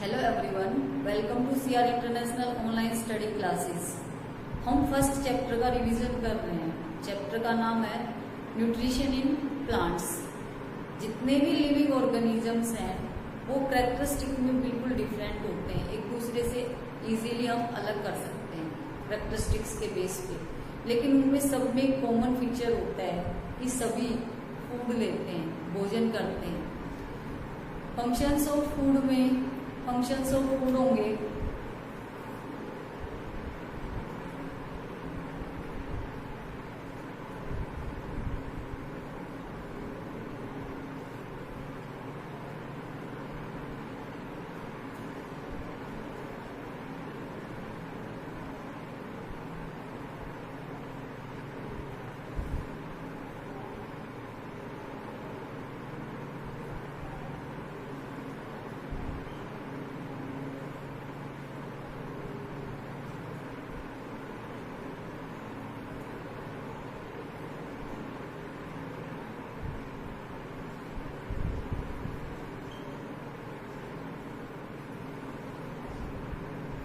Hello everyone, welcome to CR international online study classes. हम first chapter का revision कर रहे हैं। चैप्टर का नाम है न्यूट्रिशन इन प्लांट्स। जितने भी लिविंग ऑर्गेनिजम्स हैं वो कैरेक्टरिस्टिक में बिल्कुल डिफरेंट होते हैं, एक दूसरे से इजीली हम अलग कर सकते हैं कैरेक्टरिस्टिक्स के बेस पे, लेकिन उनमें सब में एक कॉमन फीचर होता है कि सभी फूड लेते हैं, भोजन करते हैं। फंक्शंस ऑफ फूड में फंक्शंस ऑफ फूड होंगे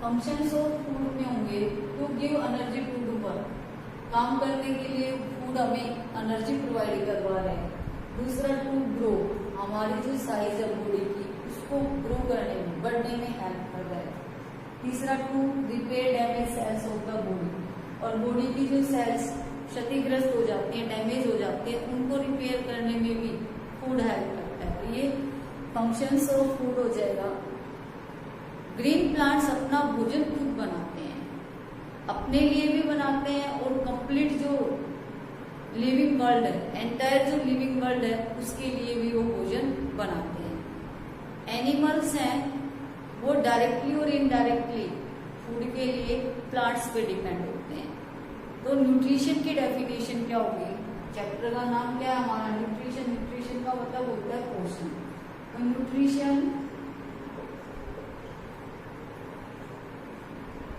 फंक्शंस ऑफ फूड में होंगे to give energy to the work. काम करने के लिए फूड हमें एनर्जी प्रोवाइड करवा रहे हैं। दूसरा टू ग्रो, हमारी जो साइज है बॉडी की उसको ग्रो करने में, बढ़ने में हेल्प कर रहा है। तीसरा to repair damage cells of the body, और बॉडी की जो सेल्स क्षतिग्रस्त हो जाती हैं, डैमेज हो जाती हैं, उनको रिपेयर करने में भी फूड हेल्प करता है। ये फंक्शंस ऑफ फूड हो जाएगा। ग्रीन प्लांट्स अपना भोजन खुद बनाते हैं, अपने लिए भी बनाते हैं और कंप्लीट जो लिविंग वर्ल्ड है, एंटायर जो लिविंग वर्ल्ड है उसके लिए भी वो भोजन बनाते हैं। एनिमल्स हैं वो डायरेक्टली और इनडायरेक्टली फूड के लिए प्लांट्स पे डिपेंड होते हैं। तो न्यूट्रिशन की डेफिनेशन क्या होगी? चैप्टर का नाम क्या है हमारा? न्यूट्रिशन। न्यूट्रिशन का मतलब होता है पोषण। तो nutrition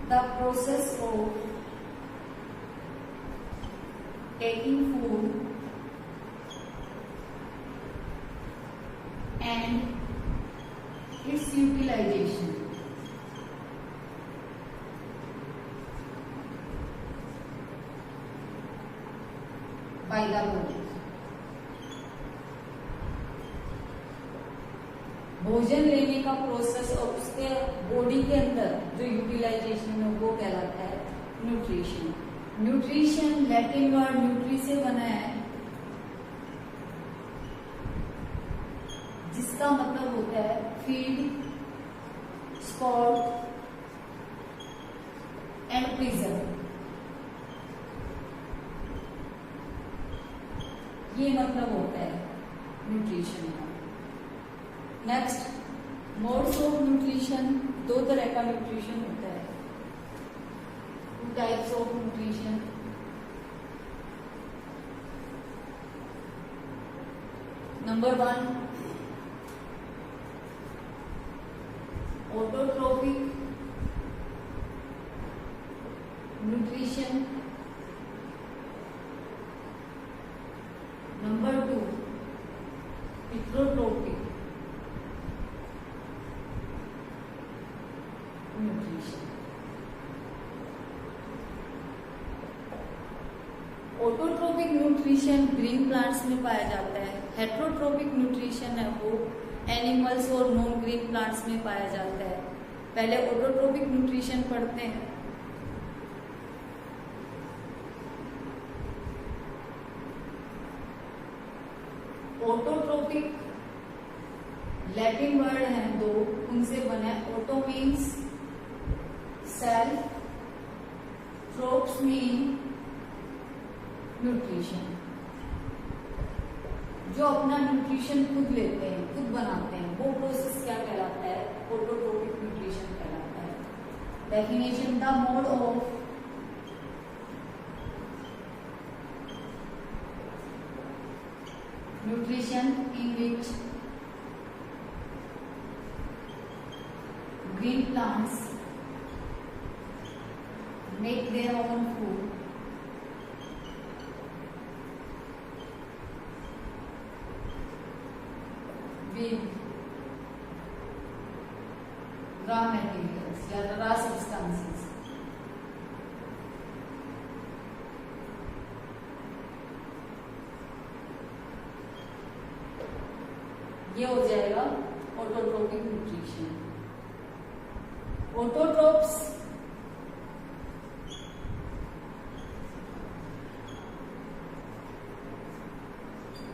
the process of taking food and its utilization by the body। भोजन लेने का प्रोसेस और उसके बॉडी के अंदर जो यूटिलाइजेशन है वो कहलाता है nutrition. Nutrition Latin word nutri से बना है, जिसका मतलब होता है फीड, सपोर्ट एंड प्रिजर्व। ये मतलब होता है न्यूट्रिशन का। Next, modes of nutrition. दो तरह का न्यूट्रिशन होता है, two types of nutrition. Number 1, autotrophic nutrition. Number 2, heterotrophic nutrition. Autotrophic nutrition green plants में पाया जाता है। हेट्रोट्रोपिक न्यूट्रिशन है वो एनिमल्स और नॉन ग्रीन प्लांट्स में पाया जाता है। पहले ऑटोट्रोपिक न्यूट्रिशन पढ़ते हैं। ऑटोट्रोपिक लैटिन वर्ड है दो, उनसे बना है। Auto means self, tropes mean nutrition. जो अपना न्यूट्रिशन खुद लेते हैं, खुद बनाते हैं, वो प्रोसेस क्या कहलाता है? ऑटोट्रोपिक न्यूट्रिशन कहलाता है। Definition, the mode of nutrition in which green plants make their own food with raw materials या रॉ सब्सटेंसेस। ये हो जाएगा autotrophic nutrition. Autotrophs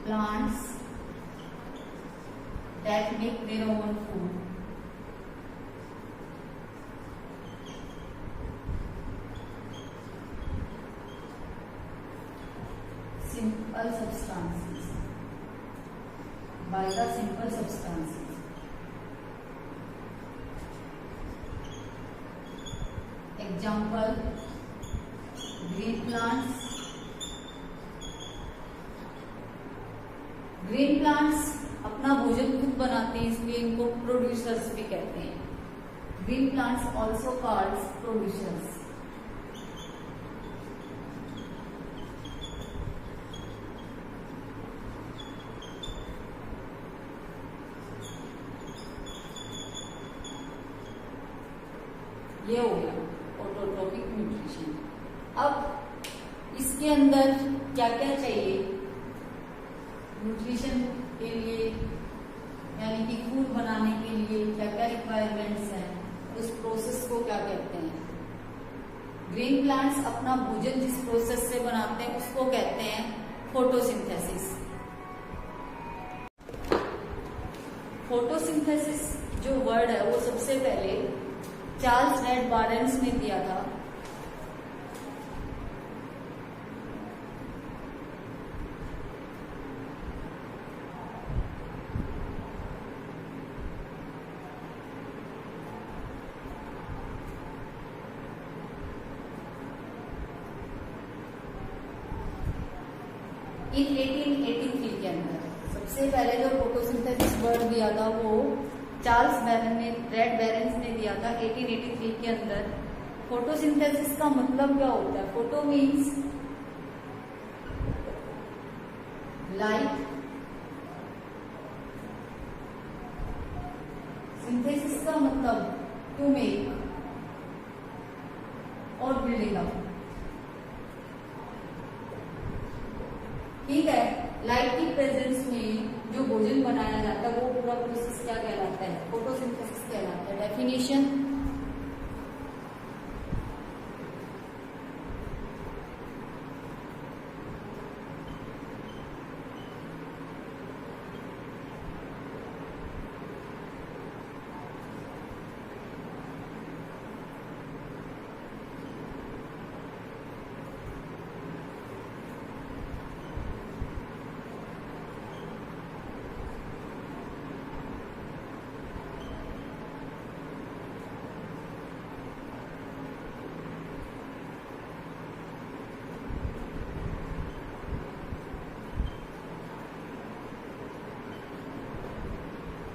plants that make their own food. Simple substances. By the simple substances. Example, green plants. Green plants अपना भोजन खुद बनाते हैं, इसलिए इनको प्रोड्यूसर्स भी कहते हैं। Green plants also called producers. ये हो गया ऑटोट्रोपिक न्यूट्रिशन। अब इसके अंदर क्या क्या चाहिए न्यूट्रिशन के लिए, यानी कि फूड बनाने के लिए क्या क्या रिक्वायरमेंट्स हैं, उस प्रोसेस को क्या कहते हैं। ग्रीन प्लांट्स अपना भोजन जिस प्रोसेस से बनाते हैं उसको कहते हैं फोटोसिंथेसिस। फोटोसिंथेसिस जो वर्ड है वो सबसे पहले चार्ल्स रेड बारेंस ने दिया था। इन 1883 के अंदर सबसे पहले जो फोटोसिंथेसिस वर्ड दिया था वो चार्ल्स रेड बैरेंस ने दिया था 1883 के अंदर। फोटोसिंथेसिस का मतलब क्या होता है? फोटो मीन्स लाइट, सिंथेसिस का मतलब टू मेक और बिल्डिंग अप। ठीक है, लाइट की प्रेजेंस में जो भोजन बनाया जाता है वो पूरा प्रोसेस क्या कहलाता है? फोटोसिंथेसिस कहलाता है। Definition,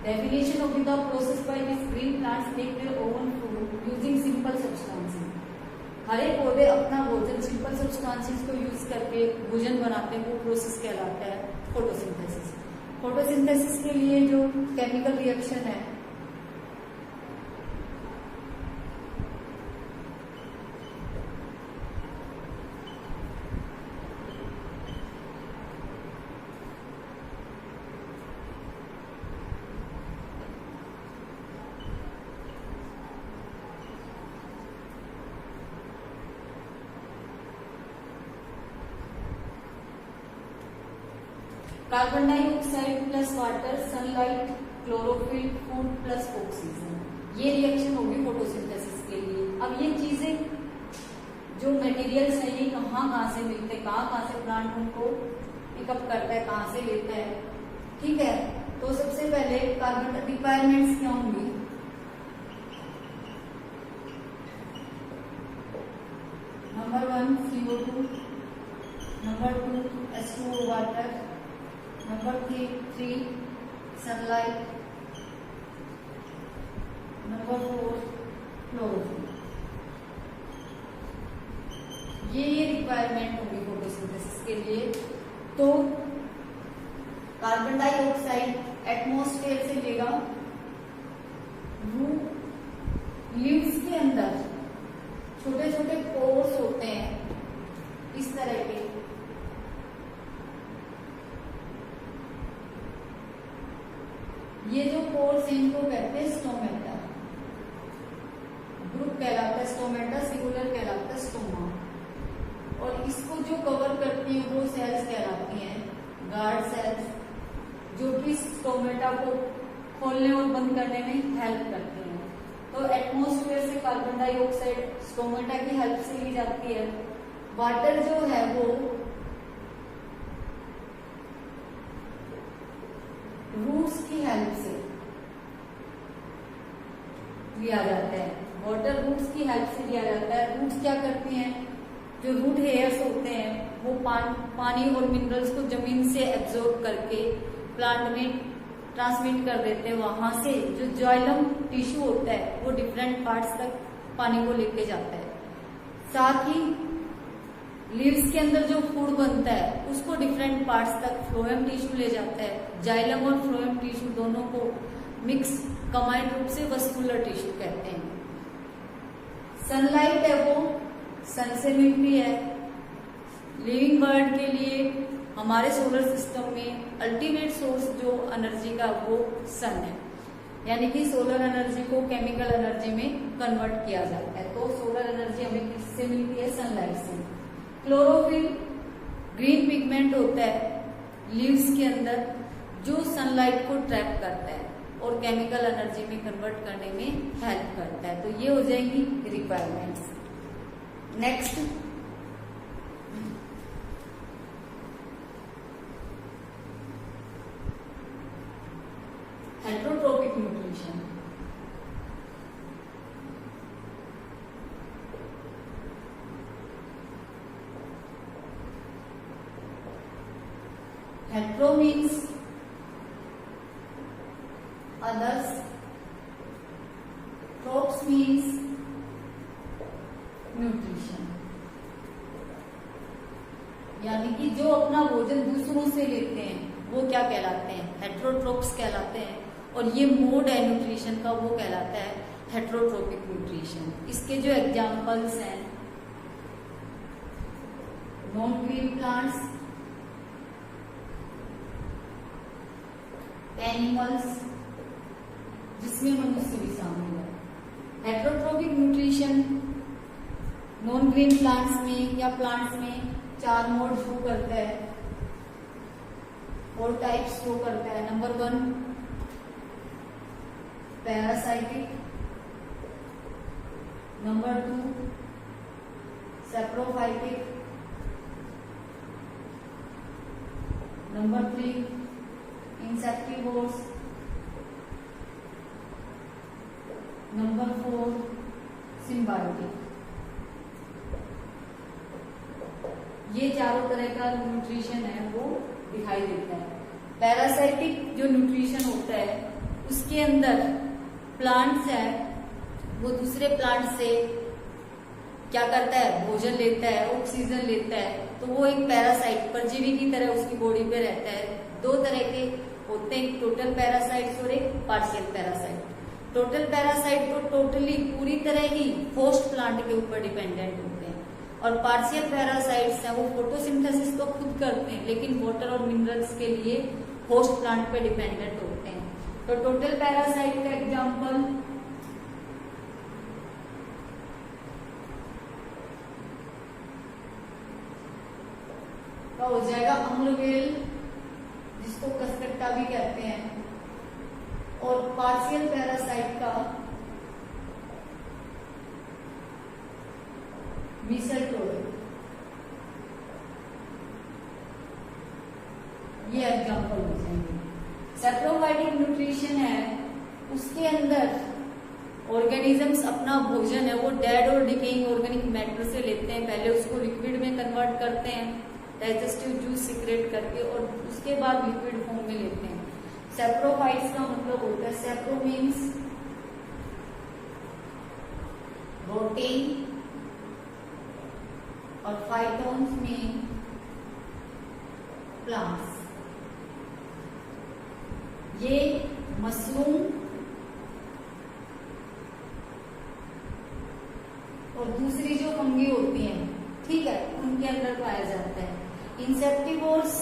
definition of the process by which green plants make their own food using simple substances। हरे पौधे अपना भोजन सिंपल सब्सटेंसेस को यूज करके भोजन बनाते हैं, वो प्रोसेस कहलाता है फोटोसिंथेसिस। फोटोसिंथेसिस के लिए जो केमिकल रिएक्शन है carbon dioxide plus water, sunlight, chlorophyll, food plus oxygen, ये रिएक्शन होगी फोटोसिंथेसिस के लिए। अब ये चीजें जो मटेरियल्स हैं ये कहाँ से मिलते हैं, कहाँ से प्लांट उनको पिकअप करता है, कहाँ से लेता है। ठीक है, तो सबसे पहले कार्बन रिक्वायरमेंट्स क्या होंगी? Number 1 CO2, number 2 H2O water, number 3 sunlight, number 4 chlorophyll. ये रिक्वायरमेंट होगी फोटोसिंथेसिस के लिए। तो कार्बन डाइऑक्साइड एटमॉस्फेयर से लेगा, वो छोटे छोटे पोर्स होते हैं इस तरह के, ये जो पोर्स हैं इनको कहते हैं स्टोमेटा। ग्रुप कहलाता है स्टोमेटा, सिंगुलर कहलाता है स्टोमा। और इसको जो कवर करती हैं वो सेल्स कहलाती हैं गार्ड सेल्स, जो कि स्टोमेटा को खोलने और बंद करने में हेल्प करती हैं। तो एटमॉस्फेयर से कार्बन डाइऑक्साइड स्टोमेटा की हेल्प से ली जाती है। वाटर जो है वो रूट्स की हेल्प से लिया जाता है। वाटर रूट्स की हेल्प से लिया जाता है। रूट्स क्या करती हैं, जो रूट हेयर्स होते हैं वो पानी और मिनरल्स को जमीन से एब्जॉर्ब करके प्लांट में ट्रांसमिट कर देते हैं। वहां से जो जाइलम टिश्यू होता है वो डिफरेंट पार्ट्स तक पानी को लेके जाता है। साथ ही लीव्स के अंदर जो फूड बनता है उसको डिफरेंट पार्ट्स तक फ्लोएम टिश्यू ले जाता है। जाइलम और फ्लोएम टिश्यू दोनों को मिक्स कंबाइंड रूप से वस्कुलर टिश्यू कहते हैं। सनलाइट है वो सन से मिलती है। लिविंग बर्ड के लिए हमारे सोलर सिस्टम में अल्टीमेट सोर्स जो एनर्जी का वो सन है, यानी कि सोलर एनर्जी को केमिकल एनर्जी में कन्वर्ट किया जाता है। तो सोलर एनर्जी हमें किससे मिलती है, सनलाइट से। क्लोरोफिल ग्रीन पिगमेंट होता है लीव्स के अंदर जो सनलाइट को ट्रैप करता है और केमिकल एनर्जी में कन्वर्ट करने में हेल्प करता है। तो ये हो जाएंगी requirements. Next, heterotrophic nutrition. Hetero means others, tropes means nutrition, यानी कि जो अपना भोजन दूसरों से लेते हैं वो क्या कहलाते हैं, हेट्रोट्रोप्स कहलाते हैं। और ये मोड है न्यूट्रिशन का, वो कहलाता है हेट्रोट्रोपिक न्यूट्रिशन। इसके जो एग्जांपल्स हैं, नॉन ग्रीन प्लांट्स, एनिमल्स जिसमें मनुष्य भी शामिल है। Heterotrophic nutrition non green plants में या प्लांट्स में 4 मोड शो करता है और टाइप्स शो करता है। Number 1 parasitic, number 2 saprophytic, number 3 insectivorous, number 4 symbiotic. ये चारों तरह का न्यूट्रिशन है वो दिखाई देता है। पैरासाइटिक जो न्यूट्रिशन होता है उसके अंदर प्लांट्स है वो दूसरे प्लांट से क्या करता है, भोजन लेता है, ऑक्सीजन लेता है। तो वो एक पैरासाइट परजीवी की तरह उसकी बॉडी पे रहता है। 2 तरह के होते हैं, टोटल पैरासाइट्स और एक पार्शियल पैरासाइट। टोटल पैरासाइट तो टोटली पूरी तरह ही होस्ट प्लांट के ऊपर डिपेंडेंट होते हैं, और पार्शियल पैरासाइट्स हैं वो फोटोसिंथेसिस तो खुद करते हैं लेकिन वाटर और मिनरल्स के लिए होस्ट प्लांट पे डिपेंडेंट होते हैं। तो टोटल पैरासाइट का एग्जांपल हो जाएगा अम्लवेल, जिसको कसकट्टा भी कहते हैं, और पार्शियल पैरासाइट का मिसल्टोल। ये एग्जांपल हो जाएंगे। सैप्रोफाइटिक न्यूट्रिशन है, उसके अंदर ऑर्गेनिजम्स अपना भोजन है वो डेड और डिकेइंग ऑर्गेनिक मैटर से लेते हैं। पहले उसको लिक्विड में कन्वर्ट करते हैं डाइजेस्टिव जूस सीक्रेट करके, और उसके बाद लिक्विड फॉर्म में लेते हैं। सैप्रोफाइट्स का मतलब होता है, सैप्रो मीन्स प्रोटीन और फाइटोन्स में प्लांट्स। ये मशरूम और दूसरी जो इंसेक्टिवोर्स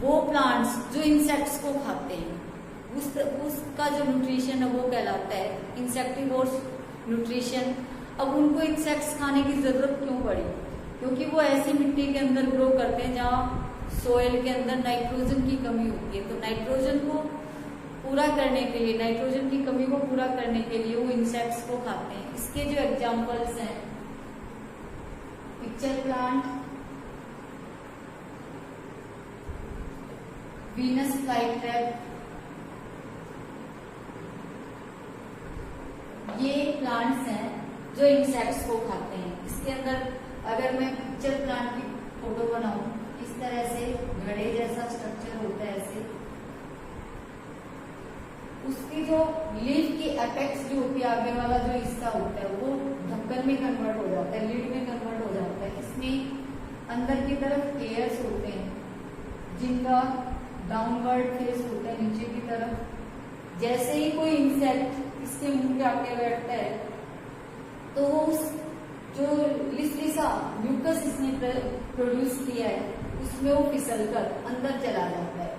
वो प्लांट्स जो इंसेक्ट्स को खाते हैं, उसका जो न्यूट्रिशन है वो कहलाता है इंसेक्टिवोर्स न्यूट्रिशन। अब उनको इंसेक्ट्स खाने की जरूरत क्यों पड़ी? क्योंकि वो ऐसी मिट्टी के अंदर ग्रो करते हैं जहाँ सोयल के अंदर नाइट्रोजन की कमी होती है। तो नाइट्रोजन को पूरा करने के लिए, नाइट्रोजन की कमी को पूरा करने के लिए वो इंसेक्ट्स को खाते हैं। इसके जो एग्जांपल्स हैं, पिक्चर प्लांट, वीनस फ्लाईट्रैप, ये प्लांट्स हैं जो इंसेक्ट्स को खाते हैं। इसके अंदर अगर मैं पिक्चर प्लांट की फोटो बनाऊं, इस तरह से घड़े जैसा स्ट्रक्चर होता है ऐसे, उसकी जो लीफ की एपेक्स जो होती है, आगे वाला जो हिस्सा होता है वो ढक्कन में कन्वर्ट हो जाता है, लीड में कन्वर्ट हो जाता है। इसमें अंदर की तरफ एयर्स होते हैं जिनका डाउनवर्ड फेस होता है नीचे की तरफ। जैसे ही कोई इंसेक्ट इसके मुंह पे आके बैठता है तो वो उस जो लिसा म्यूकस इसने प्रोड्यूस किया है उसमें वो फिसल कर अंदर चला जाता है।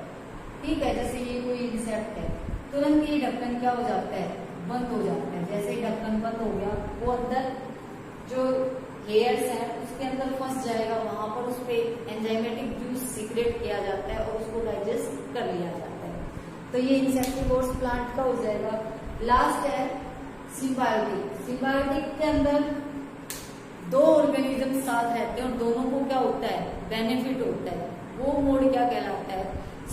ठीक है, जैसे ये कोई इंसेक्ट है, तुरंत ये ढक्कन क्या हो जाता है, बंद हो जाता है। जैसे ही ढक्कन बंद हो गया, वो अंदर जो हेयर्स है उसके अंदर फंस जाएगा, वहां पर उस पर एंजाइमेटिक जूस सीक्रेट किया जाता है और उसको डाइजेस्ट कर लिया जाता है। तो ये इंसेक्टिवोर्स प्लांट का हो जाएगा। लास्ट है सिम्बायोटिक। सिम्बायोटिक के अंदर दो ऑर्गेनिज्म साथ रहते हैं और दोनों को क्या होता है, बेनिफिट होता है। वो मोड क्या कहलाता है,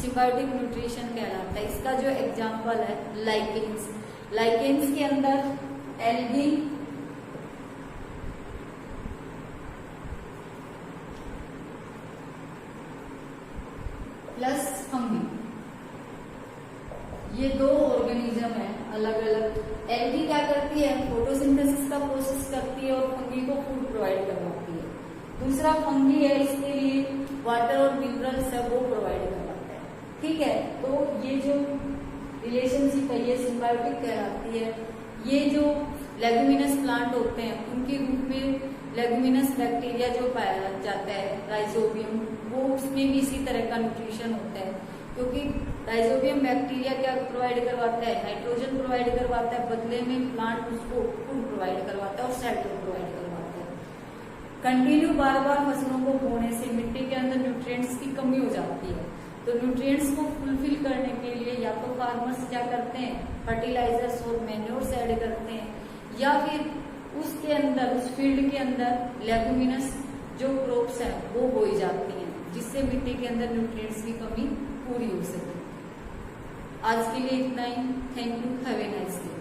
सिम्बायोटिक न्यूट्रिशन कहलाता है। इसका जो एग्जांपल है लाइकेंस। लाइकेंस के अंदर एल्गी, प्लस फंगी, ये दो ऑर्गेनिज्म है अलग अलग। एल्गी क्या करती है, फोटोसिंथेसिस का प्रोसेस करती है और फंगी को फूड प्रोवाइड करवाती है। दूसरा फंगी है, इसके लिए वाटर और मिनरल्स है वो प्रोवाइड करवाता है। ठीक है, तो ये जो रिलेशनशिप है ये सिम्बायोटिक कहलाती है। ये जो लेगुमिनस प्लांट होते हैं उनके रूप में लेगुमिनस बैक्टीरिया जो पाया जाता है राइजोबियम, वो उसमें भी इसी तरह का न्यूट्रिशन होता है। क्योंकि राइजोबियम बैक्टीरिया क्या प्रोवाइड करवाता है, नाइट्रोजन प्रोवाइड करवाता है, बदले में प्लांट उसको फूड प्रोवाइड करवाता है और शेल्टर प्रोवाइड करवाता है। कंटिन्यू बार बार फसलों को बोने से मिट्टी के अंदर न्यूट्रिएंट्स की कमी हो जाती है। तो न्यूट्रिएंट्स को फुलफिल करने के लिए या तो फार्मर्स क्या करते हैं, फर्टिलाइजर्स और मैन्योर्स ऐड करते हैं, या फिर उसके अंदर, उस फील्ड के अंदर लेगुमिनस जो क्रॉप्स हैं वो बोई जाती हैं, जिससे मिट्टी के अंदर न्यूट्रिएंट्स की कमी पूरी हो सके। आज के लिए इतना ही। Thank you, have a nice day.